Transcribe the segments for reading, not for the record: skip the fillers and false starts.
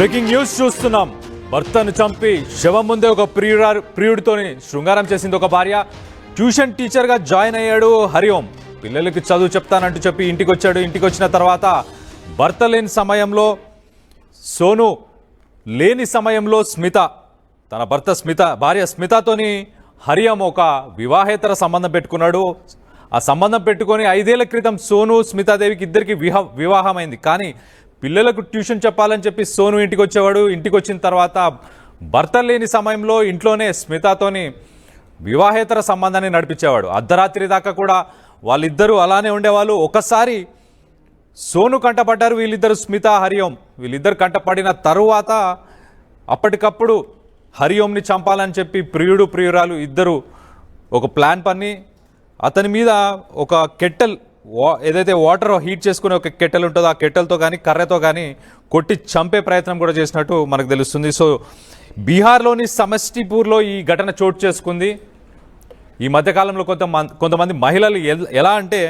Breaking news చూస్తున్నాం. భర్తను చంపి శవం ముందే ఒక ప్రియుడితోని శృంగారం చేసింది ఒక భార్య. ట్యూషన్ టీచర్గా జాయిన్ అయ్యాడు హరిఓం. పిల్లలకి చదువు చెప్తానంటూ చెప్పి ఇంటికి వచ్చాడు. ఇంటికి వచ్చిన తర్వాత భర్త లేని సమయంలో సోను లేని సమయంలో స్మిత తన భార్య స్మితతోని హరిఓం ఒక వివాహేతర సంబంధం పెట్టుకున్నాడు. ఆ సంబంధం పెట్టుకొని 5 ఏళ్ల క్రితం సోను స్మితాదేవికి ఇద్దరికి వివాహమైంది. కానీ పిల్లలకు ట్యూషన్ చెప్పాలని చెప్పి సోను ఇంటికి వచ్చేవాడు. ఇంటికి వచ్చిన తర్వాత భర్త లేని సమయంలో ఇంట్లోనే స్మితతోని వివాహేతర సంబంధాన్ని నడిపించేవాడు. అర్ధరాత్రి దాకా కూడా వాళ్ళిద్దరూ అలానే ఉండేవాళ్ళు. ఒకసారి సోను కంటపడ్డారు వీళ్ళిద్దరు, స్మిత హరిఓం వీళ్ళిద్దరు కంటపడిన తరువాత అప్పటికప్పుడు హరిఓంని చంపాలని చెప్పి ప్రియురాలు ఇద్దరు ఒక ప్లాన్ పన్ని అతని మీద ఒక కెట్టెల్ ఏదైతే వాటర్ హీట్ చేసుకునే ఒక కెట్టెల్ ఉంటుందో ఆ కెట్టెల్తో కానీ కర్రతో కానీ కొట్టి చంపే ప్రయత్నం కూడా చేసినట్టు మనకు తెలుస్తుంది. సో బీహార్లోని సమష్టిపూర్లో ఈ ఘటన చోటు చేసుకుంది. ఈ మధ్యకాలంలో కొంతమంది మహిళలు ఎలా అంటే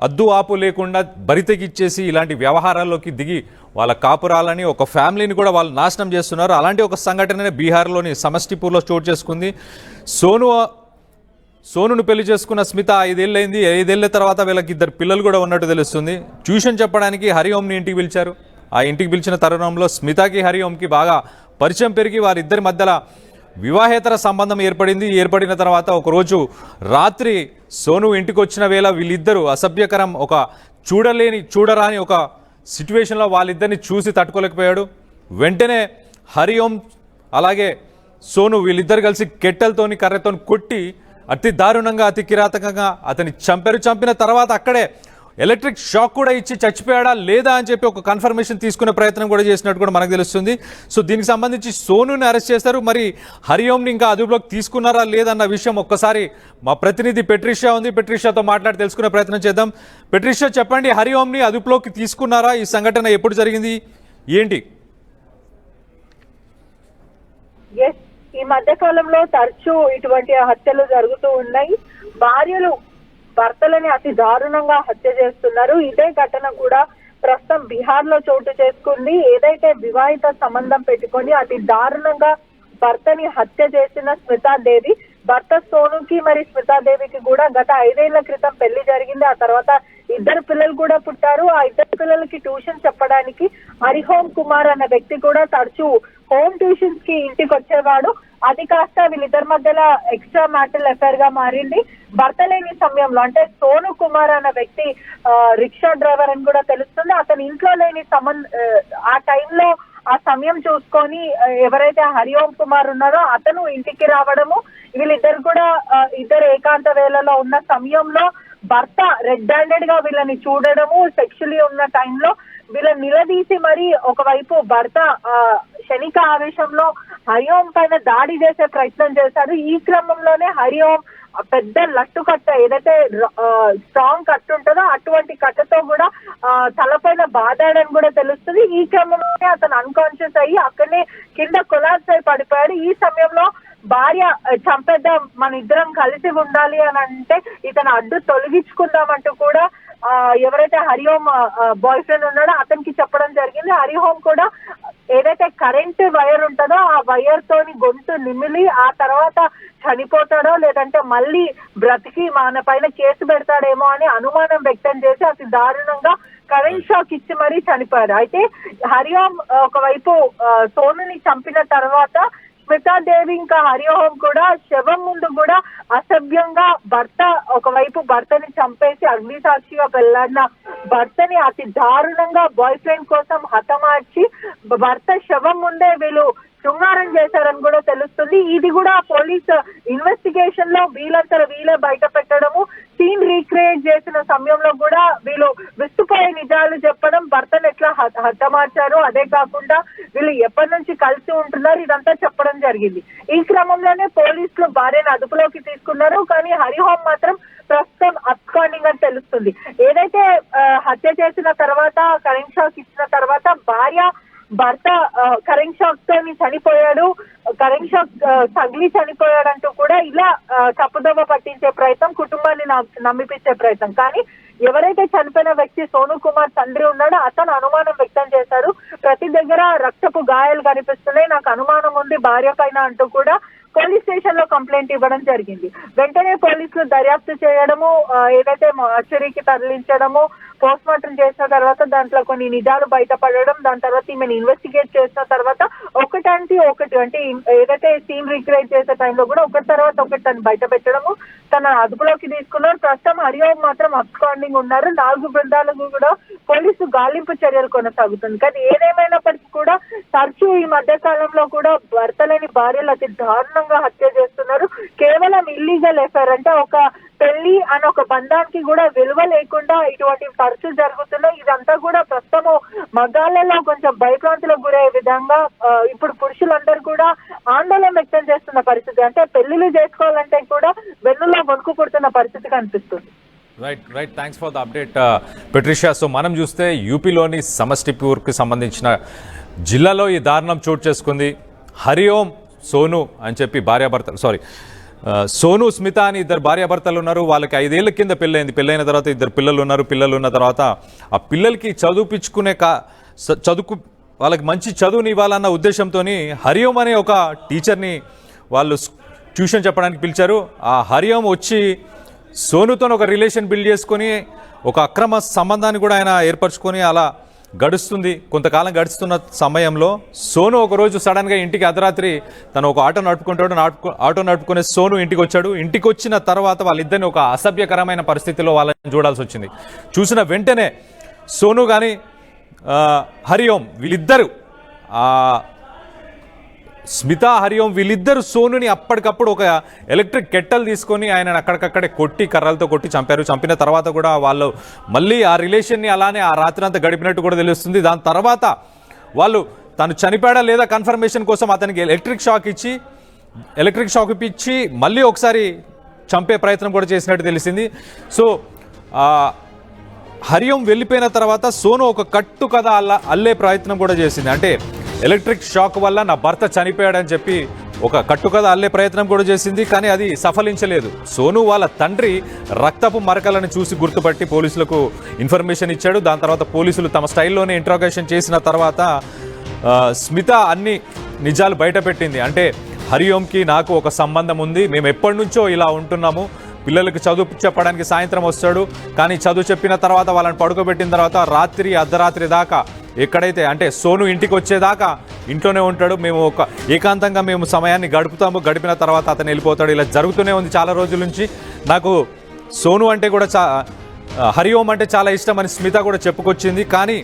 అద్దు ఆపు లేకుండా బరితెగిచ్చేసి ఇలాంటి వ్యవహారాల్లోకి దిగి వాళ్ళ కాపురాలని ఒక ఫ్యామిలీని కూడా వాళ్ళు నాశనం చేస్తున్నారు. అలాంటి ఒక సంఘటననే బీహార్లోని సమష్టిపూర్లో చోటు చేసుకుంది. సోనును పెళ్లి చేసుకున్న స్మిత 5 ఏళ్ళైంది. 5 ఏళ్ల తర్వాత వీళ్ళకి 2 పిల్లలు కూడా ఉన్నట్టు తెలుస్తుంది. ట్యూషన్ చెప్పడానికి హరిఓంని ఇంటికి పిలిచారు. ఆ ఇంటికి పిలిచిన తరుణంలో స్మితకి హరిఓంకి బాగా పరిచయం పెరిగి వారిద్దరి మధ్యలో వివాహేతర సంబంధం ఏర్పడిన తర్వాత ఒకరోజు రాత్రి సోను ఇంటికి వచ్చిన వేళ వీళ్ళిద్దరూ అసభ్యకరం ఒక చూడరాని ఒక సిచ్యువేషన్లో వాళ్ళిద్దరిని చూసి తట్టుకోలేకపోయాడు. వెంటనే హరిఓం అలాగే సోను వీళ్ళిద్దరు కలిసి కెట్టెలతోని కర్రతోని కొట్టి అతి దారుణంగా అతి కిరాతకంగా అతన్ని చంపిన తర్వాత అక్కడే ఎలక్ట్రిక్ షాక్ కూడా ఇచ్చి చచ్చిపోయాడా లేదా అని చెప్పి ఒక కన్ఫర్మేషన్ తీసుకునే ప్రయత్నం కూడా చేసినట్టు కూడా మనకు తెలుస్తుంది. సో దీనికి సంబంధించి సోనుని అరెస్ట్ చేశారు. మరి హరిఓంని ఇంకా అదుపులోకి తీసుకున్నారా లేదన్న విషయం ఒక్కసారి మా ప్రతినిధి పెట్రిషియా ఉంది, పెట్రిషియాతో మాట్లాడి తెలుసుకునే ప్రయత్నం చేద్దాం. పెట్రిషియా చెప్పండి, హరిఓంని అదుపులోకి తీసుకున్నారా? ఈ సంఘటన ఎప్పుడు జరిగింది ఏంటి? ఈ మధ్య కాలంలో తరచూ ఇటువంటి హత్యలు జరుగుతూ ఉన్నాయి. భార్యలు భర్తలని అతి దారుణంగా హత్య చేస్తున్నారు. ఇదే ఘటన కూడా ప్రస్తుతం బీహార్ లో చోటు చేసుకుంది. ఏదైతే వివాహిత సంబంధం పెట్టుకొని అతి దారుణంగా భర్తని హత్య చేసిన స్మితాదేవి, భర్త సోనుకి మరి స్మితాదేవికి కూడా గత 5 ఏళ్ల క్రితం పెళ్లి జరిగింది. ఆ తర్వాత 2 పిల్లలు కూడా పుట్టారు. ఆ 2 పిల్లలకి ట్యూషన్ చెప్పడానికి హరిఓం కుమార్ అన్న వ్యక్తి కూడా తరచూ హోమ్ ట్యూషన్స్ కి ఇంటికి వచ్చేవాడు. అది కాస్త వీళ్ళిద్దరి మధ్యలో ఎక్స్ట్రా మ్యాటల్ అఫైర్ గా మారింది. భర్త లేని సమయంలో అంటే సోను కుమార్ అన్న వ్యక్తి రిక్షా డ్రైవర్ అని కూడా తెలుస్తుంది. అతను ఇంట్లో లేని ఆ టైంలో ఆ సమయం చూసుకొని ఎవరైతే హరిఓం కుమార్ ఉన్నారో అతను ఇంటికి రావడము, వీళ్ళిద్దరు కూడా ఇద్దరు ఏకాంత వేళలో ఉన్న సమయంలో భర్త రెడ్ హ్యాండెడ్ గా వీళ్ళని చూడడము, సెక్షువల్లీ ఉన్న టైంలో వీళ్ళని నిలదీసి మరి ఒకవైపు భర్త క్షణిక ఆవేశంలో హరిఓం పైన దాడి చేసే ప్రయత్నం చేశారు. ఈ క్రమంలోనే హరిఓం పెద్ద లట్టు కట్ట ఏదైతే స్ట్రాంగ్ కట్టు ఉంటుందో అటువంటి కట్టతో కూడా తలపైన బాధాడని కూడా తెలుస్తుంది. ఈ క్రమంలోనే అతను అన్కాన్షియస్ అయ్యి అక్కడనే కింద కొలాప్స్ అయి పడిపోయాడు. ఈ సమయంలో భార్య చంపేద్దాం, మన ఇద్దరం కలిసి ఉండాలి అని అంటే ఇతను అడ్డు తొలగించుకుందామంటూ కూడా ఎవరైతే హరిఓం బాయ్ ఫ్రెండ్ ఉన్నాడో అతనికి చెప్పడం జరిగింది. హరిఓం కూడా ఏదైతే కరెంట్ వైర్ ఉంటుందో ఆ వైర్ తోని గొంతు నిమిలి ఆ తర్వాత చనిపోతాడో లేదంటే మళ్ళీ బ్రతికి మన పైన కేసు పెడతాడేమో అని అనుమానం వ్యక్తం చేసి అతి దారుణంగా కరెంట్ షాక్ ఇచ్చి మరీ చనిపోయారు. అయితే హరిఓం ఒకవైపు సోనుని చంపిన తర్వాత స్మితాదేవి ఇంకా హరిఓం కూడా శవం ముందు కూడా అసభ్యంగా ఒకవైపు భర్తని చంపేసి అగ్నిసాక్షిగా పెళ్లాడిన భర్తని అతి దారుణంగా బాయ్ ఫ్రెండ్ కోసం హతమార్చి భర్త శవం ముందే వీళ్ళు శృంగారం చేశారని కూడా తెలుస్తుంది. ఇది కూడా పోలీస్ ఇన్వెస్టిగేషన్ లో వీళ్ళే బయట పెట్టడము, సీన్ రీక్రియేట్ చేసిన సమయంలో కూడా వీళ్ళు విస్తుపోయే నిజాలు చెప్పడం, భర్తను ఎట్లా హతమార్చారు, అదే కాకుండా వీళ్ళు ఎప్పటి నుంచి కలిసి ఉంటున్నారు ఇదంతా చెప్పడం జరిగింది. ఈ క్రమంలోనే పోలీసులు భార్యను అదుపులోకి తీసుకున్నారు. కానీ హరిఓం మాత్రం ప్రస్తుతం అబ్స్కాండింగ్ అని తెలుస్తుంది. ఏదైతే హత్య చేసిన తర్వాత కరెంట్ షాక్ ఇచ్చిన తర్వాత భర్త కరెంట్ షాక్ తో చనిపోయాడు. కరెంట్ షాక్ తగిలి చనిపోయాడంటూ కూడా ఇలా తప్పుదోవ పట్టించే ప్రయత్నం, కుటుంబాన్ని నమ్మిపించే ప్రయత్నం. కానీ ఎవరైతే చనిపోయిన వ్యక్తి సోను కుమార్ తండ్రి ఉన్నాడో అతను అనుమానం వ్యక్తం చేశారు. ప్రతి దగ్గర రక్తపు గాయాలు కనిపిస్తున్నాయి, నాకు అనుమానం ఉంది భార్య పైన అంటూ కూడా పోలీస్ స్టేషన్ లో కంప్లైంట్ ఇవ్వడం జరిగింది. వెంటనే పోలీసులు దర్యాప్తు చేయడము, ఏదైతే మార్చరీకి తరలించడము, పోస్ట్ మార్టం చేసిన తర్వాత దాంట్లో కొన్ని నిజాలు బయటపడడం, దాని తర్వాత ఈమెను ఇన్వెస్టిగేట్ చేసిన తర్వాత ఒకటి అంటే ఏదైతే సీన్ రిక్రియేట్ చేసే టైంలో కూడా ఒకటి తర్వాత ఒకటి తను బయట పెట్టడము, తన అదుపులోకి తీసుకున్నారు. ప్రస్తుతం హరిఓం మాత్రం అబ్స్కాండింగ్ ఉన్నారు. 4 బృందాలకు కూడా పోలీసు గాలింపు చర్యలు కొనసాగుతుంది. కానీ ఏదేమైనప్పటికీ కూడా తరచూ ఈ మధ్య కాలంలో కూడా భర్తలేని భార్యలు అతి దారుణంగా హత్య చేస్తున్నారు. కేవలం ఇల్లీగల్ ఎఫైర్ అంటే ఒక పెళ్లి అని ఒక బంధానికి కూడా విలువ లేకుండా ఇటువంటి తరచూ జరుగుతున్నాయి. ఇదంతా కూడా ప్రస్తుతము మగాళ్ళలో కొంచెం భయభ్రాంతులకు గురయ్యే విధంగా ఇప్పుడు పురుషులందరూ కూడా ఆందోళన వ్యక్తం చేస్తున్న పరిస్థితి. అంటే పెళ్లిళ్ళు చేసుకోవాలంటే కూడా వెన్నులో వణుకు పుడుతున్న పరిస్థితి కనిపిస్తుంది. Right thanks for the update Patricia. So మనం చూస్తే యూపీలోని సమష్టిపూర్కి సంబంధించిన జిల్లాలో ఈ దారుణం చోటు చేసుకుంది. హరిఓం సోను అని చెప్పి భార్యాభర్తలు సోను స్మిత అని 2 భార్యాభర్తలు ఉన్నారు. వాళ్ళకి 5 ఏళ్ల కింద పెళ్ళైంది. పెళ్ళైన తర్వాత 2 పిల్లలు ఉన్నారు. పిల్లలు ఉన్న తర్వాత ఆ పిల్లలకి చదివించుకునే వాళ్ళకి మంచి చదువుని ఇవ్వాలన్న ఉద్దేశంతో హరిఓం అనే ఒక టీచర్ని వాళ్ళు ట్యూషన్ చెప్పడానికి పిలిచారు. ఆ హరిఓం వచ్చి సోనుతో ఒక రిలేషన్ బిల్డ్ చేసుకొని ఒక అక్రమ సంబంధాన్ని కూడా ఆయన ఏర్పరచుకొని అలా గడుస్తుంది. కొంతకాలం గడుస్తున్న సమయంలో సోను ఒకరోజు సడన్గా ఇంటికి అర్ధరాత్రి తను ఒక ఆటో నడుపుకుంటాడు. ఆటో నడుపుకునే సోను ఇంటికి వచ్చాడు. ఇంటికి వచ్చిన తర్వాత వాళ్ళిద్దరిని ఒక అసభ్యకరమైన పరిస్థితిలో వాళ్ళని చూడాల్సి వచ్చింది. చూసిన వెంటనే సోను కానీ హరిఓం వీళ్ళిద్దరు స్మిత హరిఓం వీళ్ళిద్దరు సోనుని అప్పటికప్పుడు ఒక ఎలక్ట్రిక్ కెట్టెల్ తీసుకొని ఆయన అక్కడికక్కడే కర్రలతో కొట్టి చంపారు. చంపిన తర్వాత కూడా వాళ్ళు మళ్ళీ ఆ రిలేషన్ని అలానే ఆ రాత్రి అంతా గడిపినట్టు కూడా తెలుస్తుంది. దాని తర్వాత వాళ్ళు తను చనిపోయాడా లేదా కన్ఫర్మేషన్ కోసం అతనికి ఎలక్ట్రిక్ షాక్ ఇప్పించి మళ్ళీ ఒకసారి చంపే ప్రయత్నం కూడా చేసినట్టు తెలిసింది. సో హరిఓం వెళ్ళిపోయిన తర్వాత సోను ఒక కట్టు కథ అల్లే ప్రయత్నం కూడా చేసింది. అంటే ఎలక్ట్రిక్ షాక్ వల్ల నా భర్త చనిపోయాడని చెప్పి ఒక కట్టుకథ అల్లే ప్రయత్నం కూడా చేసింది. కానీ అది సఫలించలేదు. సోను వాళ్ళ తండ్రి రక్తపు మరకలను చూసి గుర్తుపట్టి పోలీసులకు ఇన్ఫర్మేషన్ ఇచ్చాడు. దాని తర్వాత పోలీసులు తమ స్టైల్లోనే ఇంట్రాగేషన్ చేసిన తర్వాత స్మిత అన్ని నిజాలు బయటపెట్టింది. అంటే హరిఓంకి నాకు ఒక సంబంధం ఉంది, మేము ఎప్పటి నుంచో ఇలా ఉంటున్నాము, పిల్లలకి చదువు చెప్పడానికి సాయంత్రం వస్తాడు, కానీ చదువు చెప్పిన తర్వాత వాళ్ళని పడుకోబెట్టిన తర్వాత అర్ధరాత్రి దాకా ఎక్కడైతే అంటే సోను ఇంటికి వచ్చేదాకా ఇంట్లోనే ఉంటాడు, మేము ఒక ఏకాంతంగా మేము సమయాన్ని గడిపిన తర్వాత అతను వెళ్ళిపోతాడు. ఇలా జరుగుతూనే ఉంది చాలా రోజుల నుంచి. నాకు సోను అంటే కూడా హరిఓం అంటే చాలా ఇష్టం అని స్మిత కూడా చెప్పుకొచ్చింది. కానీ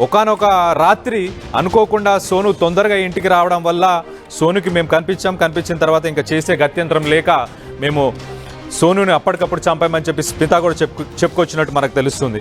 ఒకానొక రాత్రి అనుకోకుండా సోను తొందరగా ఇంటికి రావడం వల్ల సోనుకి మేము కనిపించిన తర్వాత ఇంకా చేసే గత్యంతరం లేక మేము సోనుని అప్పటికప్పుడు చంపామని చెప్పి స్మిత కూడా చెప్పుకొచ్చినట్టు మనకు తెలుస్తుంది.